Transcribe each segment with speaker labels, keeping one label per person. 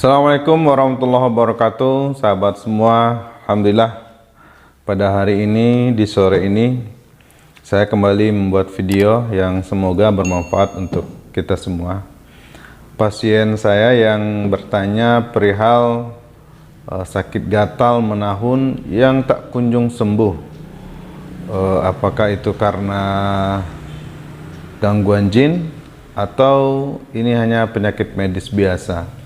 Speaker 1: Assalamualaikum warahmatullahi wabarakatuh, sahabat semua. Alhamdulillah, pada hari ini, di sore ini, saya kembali membuat video yang semoga bermanfaat untuk kita semua. Pasien saya yang bertanya perihal sakit gatal menahun yang tak kunjung sembuh. Apakah itu karena gangguan jin atau ini hanya penyakit medis biasa?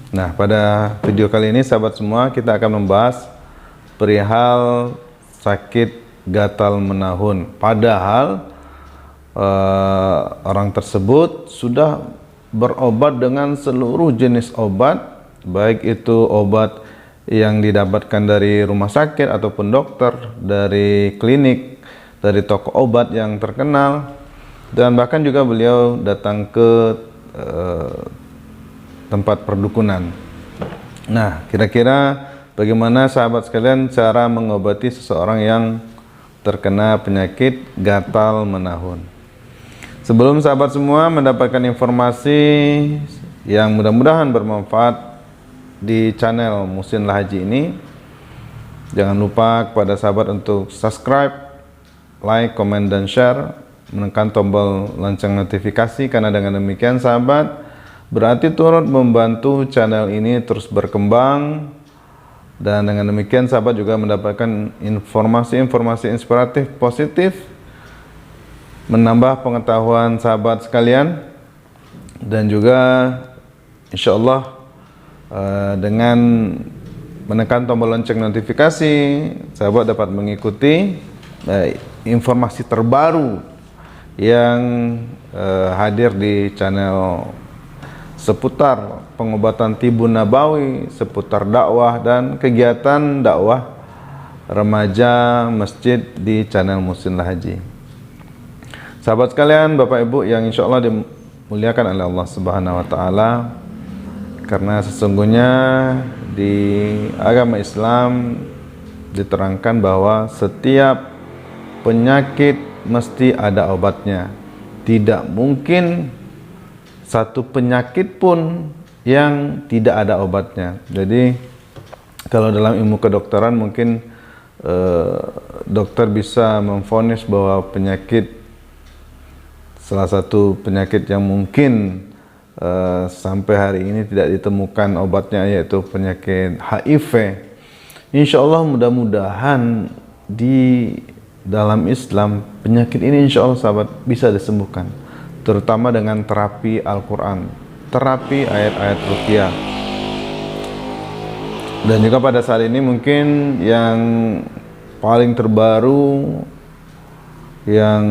Speaker 1: Nah, pada video kali ini sahabat semua kita akan membahas perihal sakit gatal menahun. Padahal orang tersebut sudah berobat dengan seluruh jenis obat, baik itu obat yang didapatkan dari rumah sakit ataupun dokter, dari klinik, dari toko obat yang terkenal, dan bahkan juga beliau datang ke tempat perdukunan. Nah, kira-kira bagaimana sahabat sekalian cara mengobati seseorang yang terkena penyakit gatal menahun? Sebelum sahabat semua mendapatkan informasi yang mudah-mudahan bermanfaat di channel Muhsin Al-Haji ini, jangan lupa kepada sahabat untuk subscribe, like, komen, dan share, menekan tombol lonceng notifikasi, karena dengan demikian sahabat berarti turut membantu channel ini terus berkembang, dan dengan demikian sahabat juga mendapatkan informasi-informasi inspiratif positif, menambah pengetahuan sahabat sekalian, dan juga insyaallah dengan menekan tombol lonceng notifikasi sahabat dapat mengikuti informasi terbaru yang hadir di channel seputar pengobatan tibun nabawi, seputar dakwah dan kegiatan dakwah remaja masjid di channel Muhsin Al-Haji. Sahabat sekalian, Bapak Ibu yang insya Allah dimuliakan oleh Allah Subhanahu wa Ta'ala, karena sesungguhnya di agama Islam diterangkan bahwa setiap penyakit mesti ada obatnya. Tidak mungkin satu penyakit pun yang tidak ada obatnya. Jadi kalau dalam ilmu kedokteran mungkin dokter bisa memvonis bahwa penyakit, salah satu penyakit yang mungkin sampai hari ini tidak ditemukan obatnya, yaitu penyakit HIV. Insya Allah mudah-mudahan di dalam Islam penyakit ini insya Allah sahabat bisa disembuhkan, terutama dengan terapi Al-Quran, terapi ayat-ayat ruqyah. Dan juga pada saat ini mungkin yang paling terbaru yang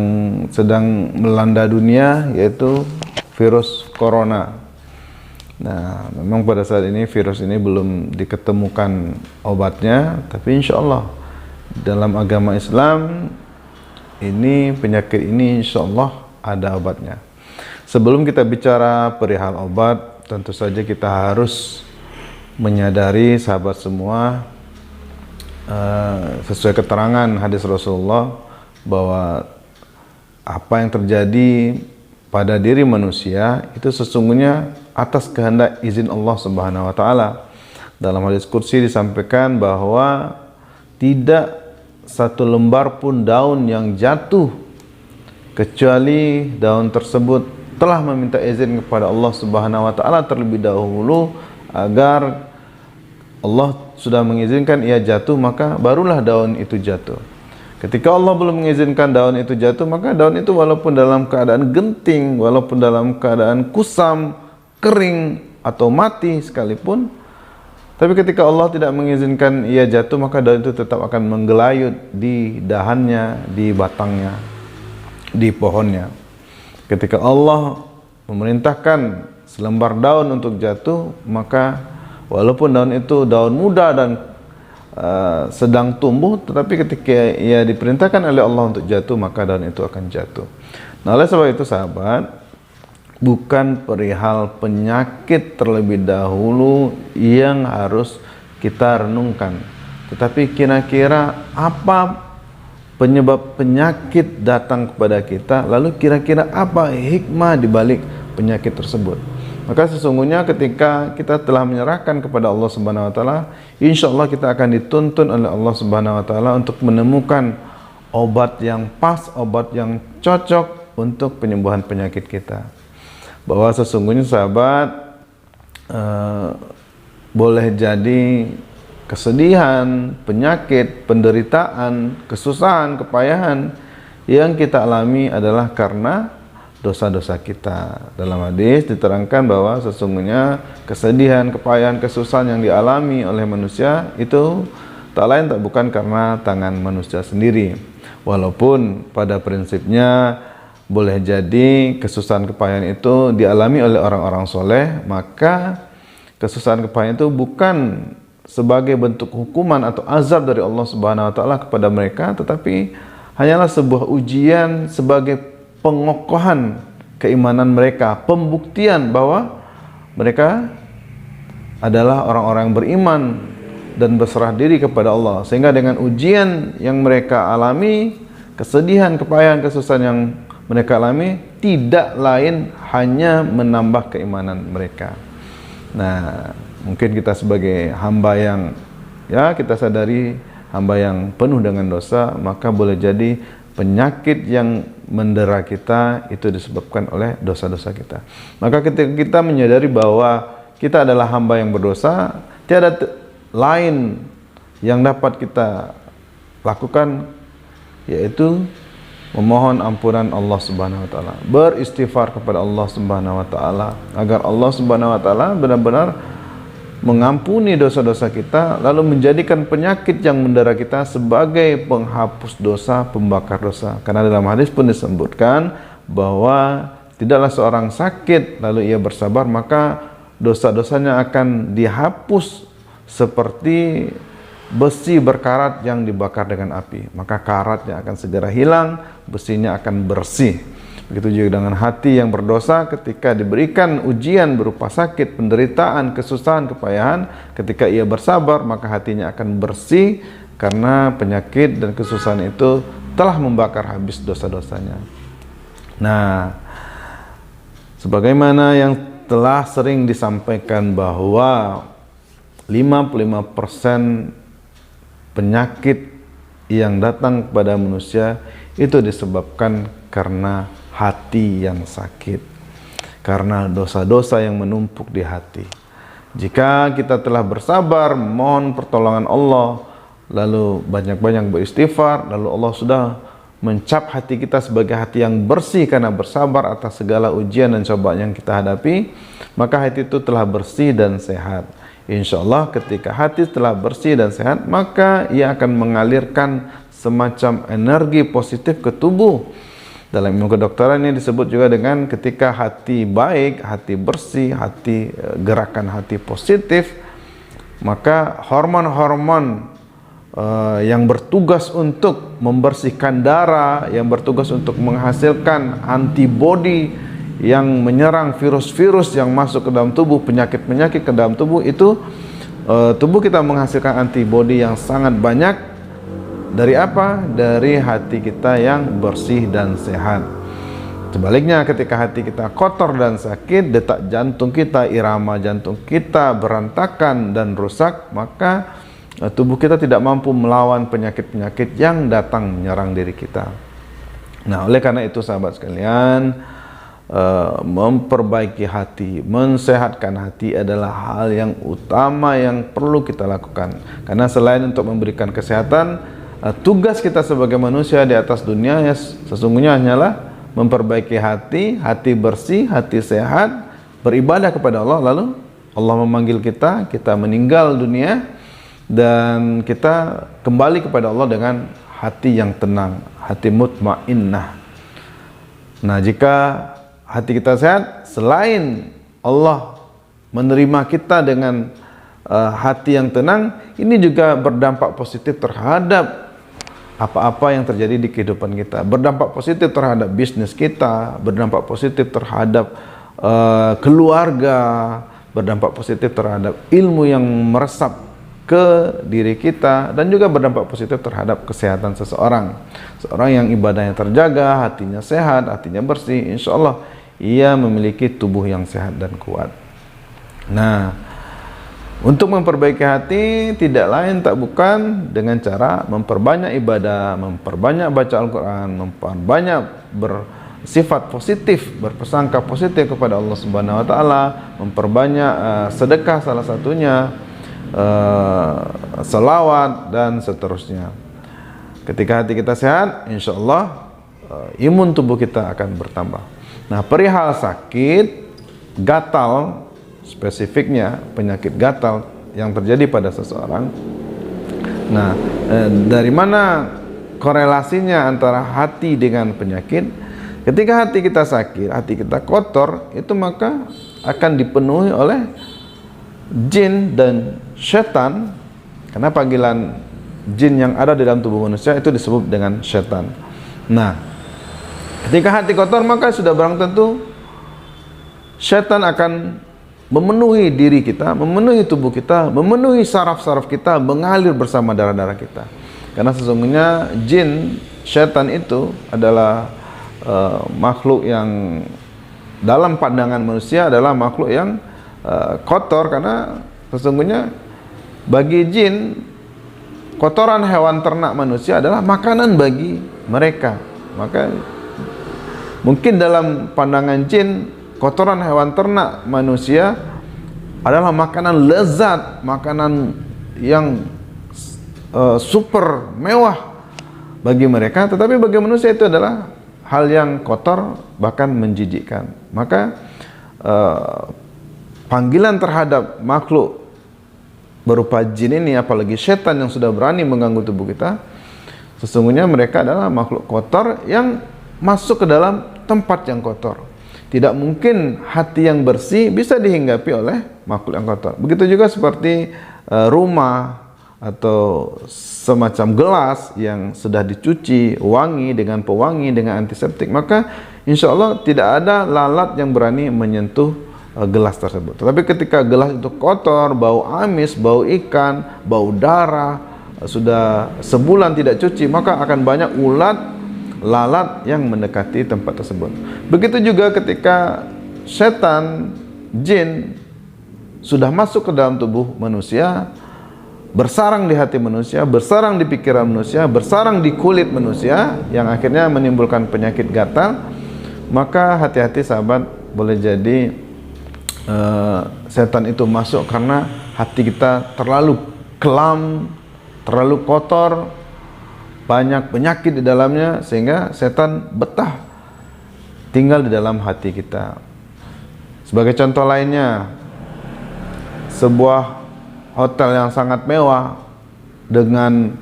Speaker 1: sedang melanda dunia yaitu virus corona. Nah, memang pada saat ini virus ini belum diketemukan obatnya, tapi insya Allah dalam agama Islam ini penyakit ini insya Allah ada obatnya. Sebelum kita bicara perihal obat, tentu saja kita harus menyadari sahabat semua sesuai keterangan hadis Rasulullah bahwa apa yang terjadi pada diri manusia itu sesungguhnya atas kehendak izin Allah Subhanahu wa Ta'ala. Dalam hadis qudsi disampaikan bahwa tidak satu lembar pun daun yang jatuh kecuali daun tersebut telah meminta izin kepada Allah Subhanahu wa Ta'ala terlebih dahulu, agar Allah sudah mengizinkan ia jatuh, maka barulah daun itu jatuh. Ketika Allah belum mengizinkan daun itu jatuh, maka daun itu walaupun dalam keadaan genting, walaupun dalam keadaan kusam, kering atau mati sekalipun, tapi ketika Allah tidak mengizinkan ia jatuh, maka daun itu tetap akan menggelayut di dahannya, di batangnya, di pohonnya. Ketika Allah memerintahkan selembar daun untuk jatuh, maka walaupun daun itu daun muda dan sedang tumbuh, tetapi ketika ia diperintahkan oleh Allah untuk jatuh, maka daun itu akan jatuh. Nah, oleh sebab itu sahabat, bukan perihal penyakit terlebih dahulu yang harus kita renungkan, tetapi kira-kira apa penyebab penyakit datang kepada kita, lalu kira-kira apa hikmah di balik penyakit tersebut. Maka sesungguhnya ketika kita telah menyerahkan kepada Allah Subhanahu wa taala, insya Allah kita akan dituntun oleh Allah Subhanahu wa taala untuk menemukan obat yang pas, obat yang cocok untuk penyembuhan penyakit kita. Bahwa sesungguhnya sahabat, boleh jadi kesedihan, penyakit, penderitaan, kesusahan, kepayahan yang kita alami adalah karena dosa-dosa kita. Dalam hadis diterangkan bahwa sesungguhnya kesedihan, kepayahan, kesusahan yang dialami oleh manusia itu tak lain tak bukan karena tangan manusia sendiri. Walaupun pada prinsipnya boleh jadi kesusahan kepayahan itu dialami oleh orang-orang soleh, maka kesusahan kepayahan itu bukan sebagai bentuk hukuman atau azab dari Allah Subhanahu wa taala kepada mereka, tetapi hanyalah sebuah ujian sebagai pengokohan keimanan mereka, pembuktian bahwa mereka adalah orang-orang yang beriman dan berserah diri kepada Allah. Sehingga dengan ujian yang mereka alami, kesedihan, kepayahan, kesusahan yang mereka alami, tidak lain hanya menambah keimanan mereka. Nah, mungkin kita sebagai hamba yang kita sadari hamba yang penuh dengan dosa, maka boleh jadi penyakit yang mendera kita itu disebabkan oleh dosa-dosa kita. Maka ketika kita menyadari bahwa kita adalah hamba yang berdosa, tiada lain yang dapat kita lakukan yaitu memohon ampunan Allah Subhanahu wa taala, beristighfar kepada Allah Subhanahu wa taala agar Allah Subhanahu wa taala benar-benar mengampuni dosa-dosa kita, lalu menjadikan penyakit yang mendera kita sebagai penghapus dosa, pembakar dosa. Karena dalam hadis pun disebutkan bahwa tidaklah seorang sakit lalu ia bersabar, maka dosa-dosanya akan dihapus seperti besi berkarat yang dibakar dengan api. Maka karatnya akan segera hilang, besinya akan bersih. Begitu juga dengan hati yang berdosa, ketika diberikan ujian berupa sakit, penderitaan, kesusahan, kepayahan, ketika ia bersabar, maka hatinya akan bersih karena penyakit dan kesusahan itu telah membakar habis dosa-dosanya. Nah, sebagaimana yang telah sering disampaikan bahwa 55% penyakit yang datang kepada manusia itu disebabkan karena hati yang sakit, karena dosa-dosa yang menumpuk di hati. Jika kita telah bersabar, mohon pertolongan Allah, lalu banyak-banyak beristighfar, lalu Allah sudah mencap hati kita sebagai hati yang bersih karena bersabar atas segala ujian dan cobaan yang kita hadapi, maka hati itu telah bersih dan sehat. Insya Allah ketika hati telah bersih dan sehat, maka ia akan mengalirkan semacam energi positif ke tubuh. Dalam ilmu kedokteran ini disebut juga dengan ketika hati baik, hati bersih, gerakan hati positif, maka hormon-hormon yang bertugas untuk membersihkan darah, yang bertugas untuk menghasilkan antibodi yang menyerang virus-virus yang masuk ke dalam tubuh, penyakit-penyakit ke dalam tubuh itu, tubuh kita menghasilkan antibodi yang sangat banyak. Dari apa? Dari hati kita yang bersih dan sehat. Sebaliknya ketika hati kita kotor dan sakit, detak jantung kita, irama jantung kita berantakan dan rusak, maka tubuh kita tidak mampu melawan penyakit-penyakit yang datang menyerang diri kita. Nah, oleh karena itu sahabat sekalian, memperbaiki hati, mensehatkan hati adalah hal yang utama yang perlu kita lakukan. Karena selain untuk memberikan kesehatan, tugas kita sebagai manusia di atas dunia ya sesungguhnya hanyalah memperbaiki hati, hati bersih, hati sehat, beribadah kepada Allah, lalu Allah memanggil kita, kita meninggal dunia dan kita kembali kepada Allah dengan hati yang tenang, hati mutmainnah. Nah, jika hati kita sehat, selain Allah menerima kita dengan hati yang tenang, ini juga berdampak positif terhadap apa-apa yang terjadi di kehidupan kita, berdampak positif terhadap bisnis kita, berdampak positif terhadap keluarga, berdampak positif terhadap ilmu yang meresap ke diri kita, dan juga berdampak positif terhadap kesehatan seseorang. Seorang yang ibadahnya terjaga, hatinya sehat, hatinya bersih, insya Allah ia memiliki tubuh yang sehat dan kuat. Nah, untuk memperbaiki hati tidak lain tak bukan dengan cara memperbanyak ibadah, memperbanyak baca Al-Quran, memperbanyak bersifat positif, berprasangka positif kepada Allah Subhanahu wa taala, memperbanyak sedekah salah satunya, selawat dan seterusnya. Ketika hati kita sehat, insya Allah imun tubuh kita akan bertambah. Nah, perihal sakit, gatal, spesifiknya penyakit gatal yang terjadi pada seseorang. Nah, dari mana korelasinya antara hati dengan penyakit? Ketika hati kita sakit, hati kita kotor, itu maka akan dipenuhi oleh jin dan setan, karena panggilan jin yang ada di dalam tubuh manusia itu disebut dengan setan. Nah, ketika hati kotor maka sudah barang tentu setan akan memenuhi diri kita, memenuhi tubuh kita, memenuhi saraf-saraf kita, mengalir bersama darah-darah kita. Karena sesungguhnya jin, setan itu adalah makhluk yang dalam pandangan manusia adalah makhluk yang kotor, karena sesungguhnya bagi jin kotoran hewan ternak manusia adalah makanan bagi mereka. Maka mungkin dalam pandangan jin, kotoran hewan ternak manusia adalah makanan lezat, makanan yang super mewah bagi mereka, tetapi bagi manusia itu adalah hal yang kotor, bahkan menjijikkan. Maka panggilan terhadap makhluk berupa jin ini, apalagi setan yang sudah berani mengganggu tubuh kita, sesungguhnya mereka adalah makhluk kotor yang masuk ke dalam tempat yang kotor. Tidak mungkin hati yang bersih bisa dihinggapi oleh makhluk yang kotor. Begitu juga seperti rumah atau semacam gelas yang sudah dicuci, wangi dengan pewangi, dengan antiseptik, maka insya Allah tidak ada lalat yang berani menyentuh gelas tersebut. Tetapi ketika gelas itu kotor, bau amis, bau ikan, bau darah, sudah sebulan tidak cuci, maka akan banyak ulat, lalat yang mendekati tempat tersebut. Begitu juga ketika setan, jin sudah masuk ke dalam tubuh manusia, bersarang di hati manusia, bersarang di pikiran manusia, bersarang di kulit manusia, yang akhirnya menimbulkan penyakit gatal, maka hati-hati sahabat, boleh jadi setan itu masuk karena hati kita terlalu kelam, terlalu kotor, banyak penyakit di dalamnya, sehingga setan betah tinggal di dalam hati kita. Sebagai contoh lainnya, sebuah hotel yang sangat mewah dengan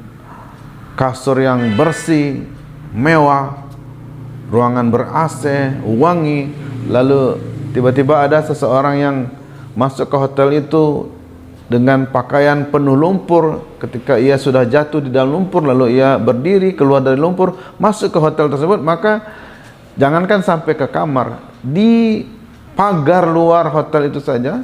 Speaker 1: kasur yang bersih, mewah, ruangan ber-AC, wangi, lalu tiba-tiba ada seseorang yang masuk ke hotel itu dengan pakaian penuh lumpur. Ketika ia sudah jatuh di dalam lumpur, lalu ia berdiri keluar dari lumpur, masuk ke hotel tersebut, maka jangankan sampai ke kamar, di pagar luar hotel itu saja,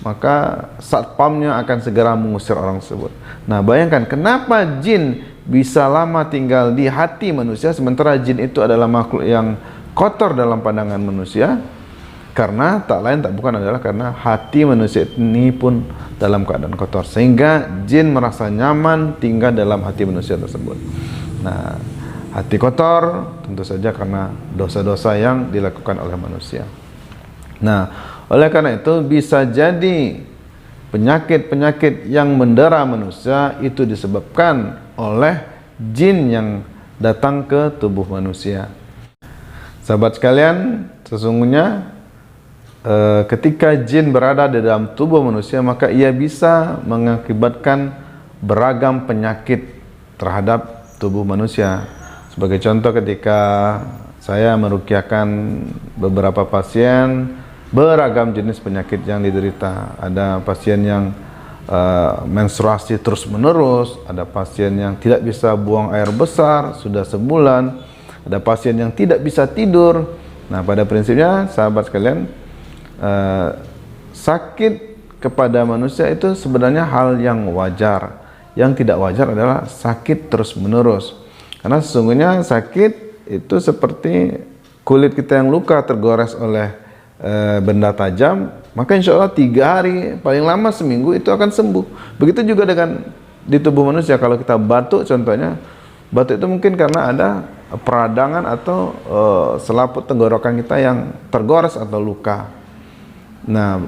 Speaker 1: maka satpamnya akan segera mengusir orang tersebut. Nah, bayangkan kenapa jin bisa lama tinggal di hati manusia, sementara jin itu adalah makhluk yang kotor dalam pandangan manusia. Karena tak lain tak bukan adalah karena hati manusia ini pun dalam keadaan kotor, sehingga jin merasa nyaman tinggal dalam hati manusia tersebut. Nah, hati kotor tentu saja karena dosa-dosa yang dilakukan oleh manusia. Nah, oleh karena itu bisa jadi penyakit-penyakit yang mendera manusia itu disebabkan oleh jin yang datang ke tubuh manusia. Sahabat sekalian, sesungguhnya ketika jin berada di dalam tubuh manusia, maka ia bisa mengakibatkan beragam penyakit terhadap tubuh manusia. Sebagai contoh, ketika saya meruqyahkan beberapa pasien, beragam jenis penyakit yang diderita. Ada pasien yang menstruasi terus menerus, ada pasien yang tidak bisa buang air besar sudah sebulan, ada pasien yang tidak bisa tidur. Nah, pada prinsipnya sahabat sekalian, sakit kepada manusia itu sebenarnya hal yang wajar. Yang tidak wajar adalah sakit terus menerus, karena sesungguhnya sakit itu seperti kulit kita yang luka tergores oleh benda tajam, maka insya Allah 3 hari, paling lama seminggu itu akan sembuh. Begitu juga dengan di tubuh manusia, kalau kita batuk contohnya, batuk itu mungkin karena ada peradangan atau selaput tenggorokan kita yang tergores atau luka. Nah,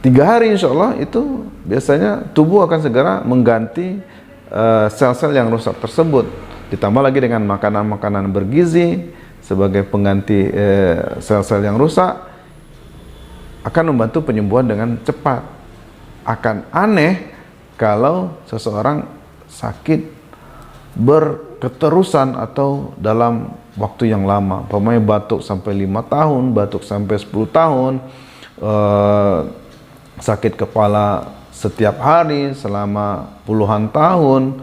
Speaker 1: 3 hari insya Allah itu biasanya tubuh akan segera mengganti sel-sel yang rusak tersebut. Ditambah lagi dengan makanan-makanan bergizi sebagai pengganti sel-sel yang rusak, akan membantu penyembuhan dengan cepat. Akan aneh kalau seseorang sakit berketerusan atau dalam waktu yang lama, umpamanya batuk sampai 5 tahun, batuk sampai 10 tahun, sakit kepala setiap hari selama puluhan tahun,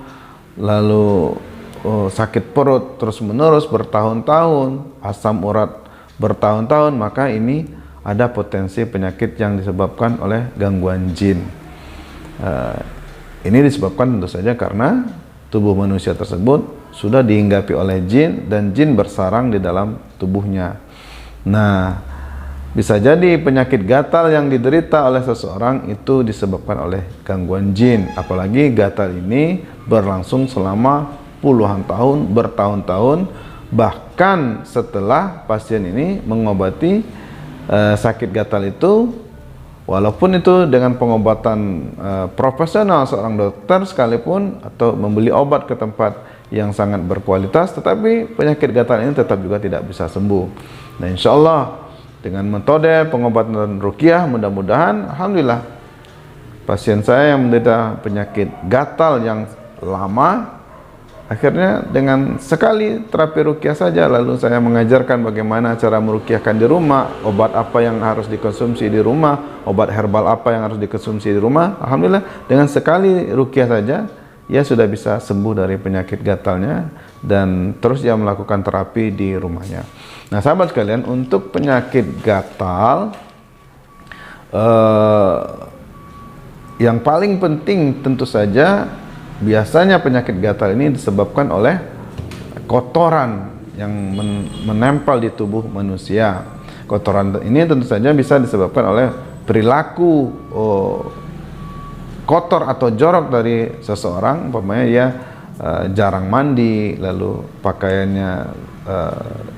Speaker 1: lalu sakit perut terus-menerus bertahun-tahun, asam urat bertahun-tahun, maka ini ada potensi penyakit yang disebabkan oleh gangguan jin. Ini disebabkan tentu saja karena tubuh manusia tersebut sudah dihinggapi oleh jin dan jin bersarang di dalam tubuhnya. Nah, bisa jadi penyakit gatal yang diderita oleh seseorang itu disebabkan oleh gangguan jin. Apalagi gatal ini berlangsung selama puluhan tahun, bertahun-tahun, bahkan setelah pasien ini mengobati sakit gatal itu, walaupun itu dengan pengobatan profesional seorang dokter sekalipun, atau membeli obat ke tempat yang sangat berkualitas, tetapi penyakit gatal ini tetap juga tidak bisa sembuh. Nah, insya Allah dengan metode pengobatan ruqyah, mudah-mudahan alhamdulillah pasien saya yang menderita penyakit gatal yang lama, akhirnya dengan sekali terapi ruqyah saja, lalu saya mengajarkan bagaimana cara meruqyahkan di rumah, obat apa yang harus dikonsumsi di rumah, obat herbal apa yang harus dikonsumsi di rumah, alhamdulillah dengan sekali ruqyah saja ia sudah bisa sembuh dari penyakit gatalnya, dan terus ia melakukan terapi di rumahnya. Nah, sahabat sekalian, untuk penyakit gatal yang paling penting tentu saja, biasanya penyakit gatal ini disebabkan oleh kotoran yang menempel di tubuh manusia. Kotoran ini tentu saja bisa disebabkan oleh perilaku kotor atau jorok dari seseorang, umpamanya dia jarang mandi, lalu pakaiannya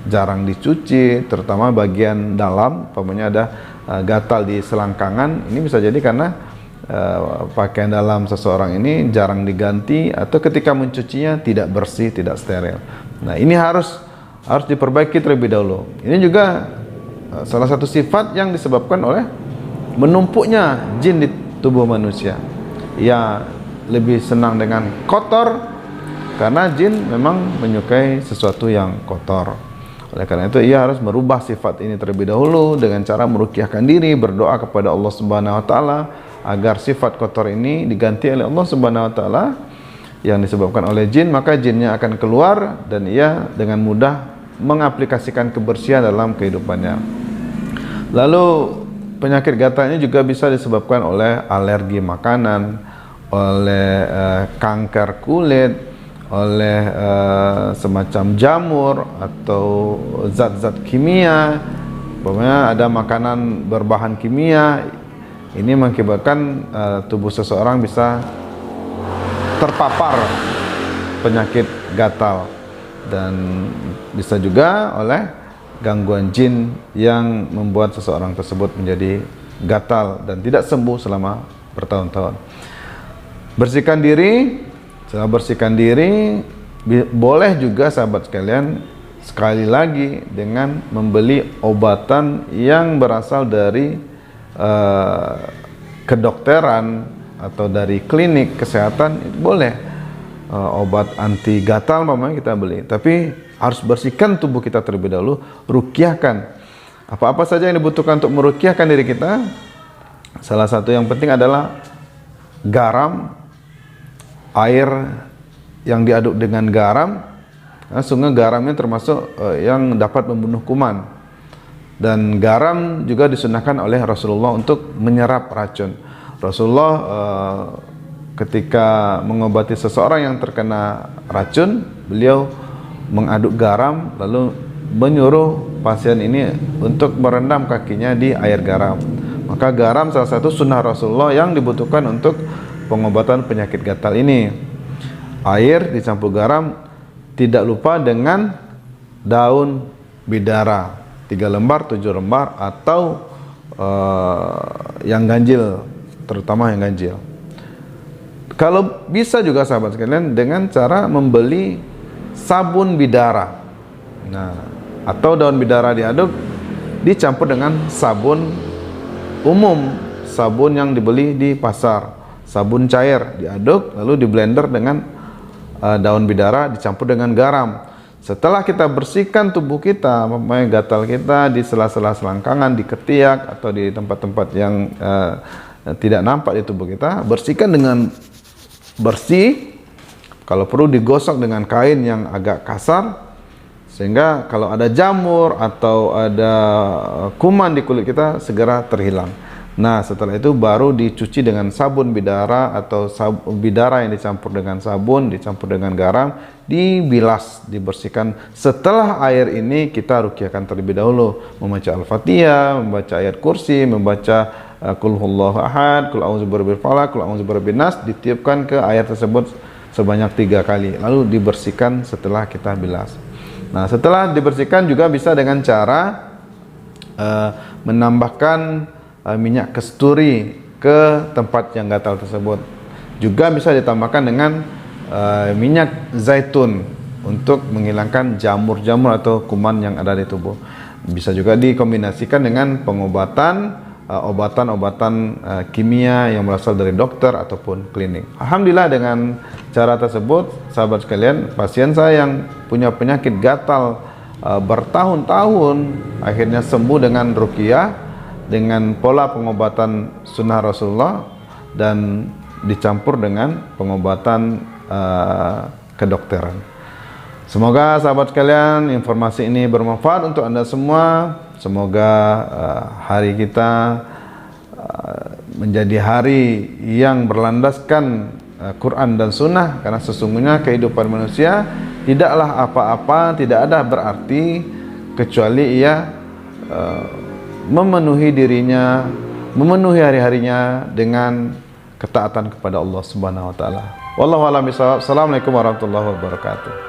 Speaker 1: jarang dicuci, terutama bagian dalam, umpamanya ada gatal di selangkangan. Ini bisa jadi karena pakaian dalam seseorang ini jarang diganti, atau ketika mencucinya tidak bersih, tidak steril. Nah, ini harus diperbaiki terlebih dahulu. Ini juga salah satu sifat yang disebabkan oleh menumpuknya jin di tubuh manusia. Ia lebih senang dengan kotor karena jin memang menyukai sesuatu yang kotor. Oleh karena itu ia harus merubah sifat ini terlebih dahulu dengan cara meruqyahkan diri, berdoa kepada Allah Subhanahu wa taala agar sifat kotor ini diganti oleh Allah Subhanahu wa taala yang disebabkan oleh jin, maka jinnya akan keluar dan ia dengan mudah mengaplikasikan kebersihan dalam kehidupannya. Lalu penyakit gatal ini juga bisa disebabkan oleh alergi makanan, oleh kanker kulit, oleh semacam jamur atau zat-zat kimia. Pokoknya ada makanan berbahan kimia. Ini mengakibatkan tubuh seseorang bisa terpapar penyakit gatal, dan bisa juga oleh gangguan jin yang membuat seseorang tersebut menjadi gatal dan tidak sembuh selama bertahun-tahun. Bersihkan diri. Setelah bersihkan diri, boleh juga sahabat sekalian sekali lagi dengan membeli obatan yang berasal dari kedokteran atau dari klinik kesehatan, itu boleh. Obat anti gatal memang kita beli, tapi harus bersihkan tubuh kita terlebih dahulu, ruqyahkan. Apa-apa saja yang dibutuhkan untuk meruqyahkan diri kita, salah satu yang penting adalah garam, air yang diaduk dengan garam. Sungguh garamnya termasuk yang dapat membunuh kuman. Dan garam juga disunahkan oleh Rasulullah untuk menyerap racun. Rasulullah ketika mengobati seseorang yang terkena racun, beliau mengaduk garam lalu menyuruh pasien ini untuk merendam kakinya di air garam. Maka garam salah satu sunnah Rasulullah yang dibutuhkan untuk pengobatan penyakit gatal ini. Air dicampur garam, tidak lupa dengan daun bidara 3 lembar, 7 lembar, atau yang ganjil, terutama yang ganjil. Kalau bisa juga sahabat sekalian dengan cara membeli sabun bidara. Nah, atau daun bidara diaduk dicampur dengan sabun umum, sabun yang dibeli di pasar, sabun cair diaduk lalu di blender dengan daun bidara dicampur dengan garam. Setelah kita bersihkan tubuh kita, gatal kita di sela-sela selangkangan, di ketiak atau di tempat-tempat yang tidak nampak di tubuh kita, bersihkan dengan bersih. Kalau perlu digosok dengan kain yang agak kasar, sehingga kalau ada jamur atau ada kuman di kulit kita segera terhilang. Nah, setelah itu baru dicuci dengan sabun bidara atau bidara yang dicampur dengan sabun, dicampur dengan garam, dibilas, dibersihkan. Setelah air ini kita ruqyahkan terlebih dahulu, membaca Al-Fatihah, membaca ayat kursi, membaca Qul huwallahu ahad, Qul a'udzu birabbil falaq, Qul a'udzu birabbin nas, ditiupkan ke air tersebut sebanyak 3 kali, lalu dibersihkan setelah kita bilas. Nah, setelah dibersihkan juga bisa dengan cara menambahkan minyak kasturi ke tempat yang gatal tersebut. Juga bisa ditambahkan dengan minyak zaitun untuk menghilangkan jamur-jamur atau kuman yang ada di tubuh. Bisa juga dikombinasikan dengan pengobatan obatan-obatan kimia yang berasal dari dokter ataupun klinik. Alhamdulillah, dengan cara tersebut sahabat sekalian, pasien saya yang punya penyakit gatal bertahun-tahun akhirnya sembuh dengan ruqyah, dengan pola pengobatan sunnah Rasulullah dan dicampur dengan pengobatan kedokteran. Semoga sahabat sekalian informasi ini bermanfaat untuk Anda semua. Semoga hari kita menjadi hari yang berlandaskan Quran dan Sunnah, karena sesungguhnya kehidupan manusia tidaklah apa-apa, tidak ada berarti kecuali ia memenuhi dirinya, memenuhi hari-harinya dengan ketaatan kepada Allah Subhanahu wa taala. Wallahu a'lam bishawab. Assalamualaikum warahmatullahi wabarakatuh.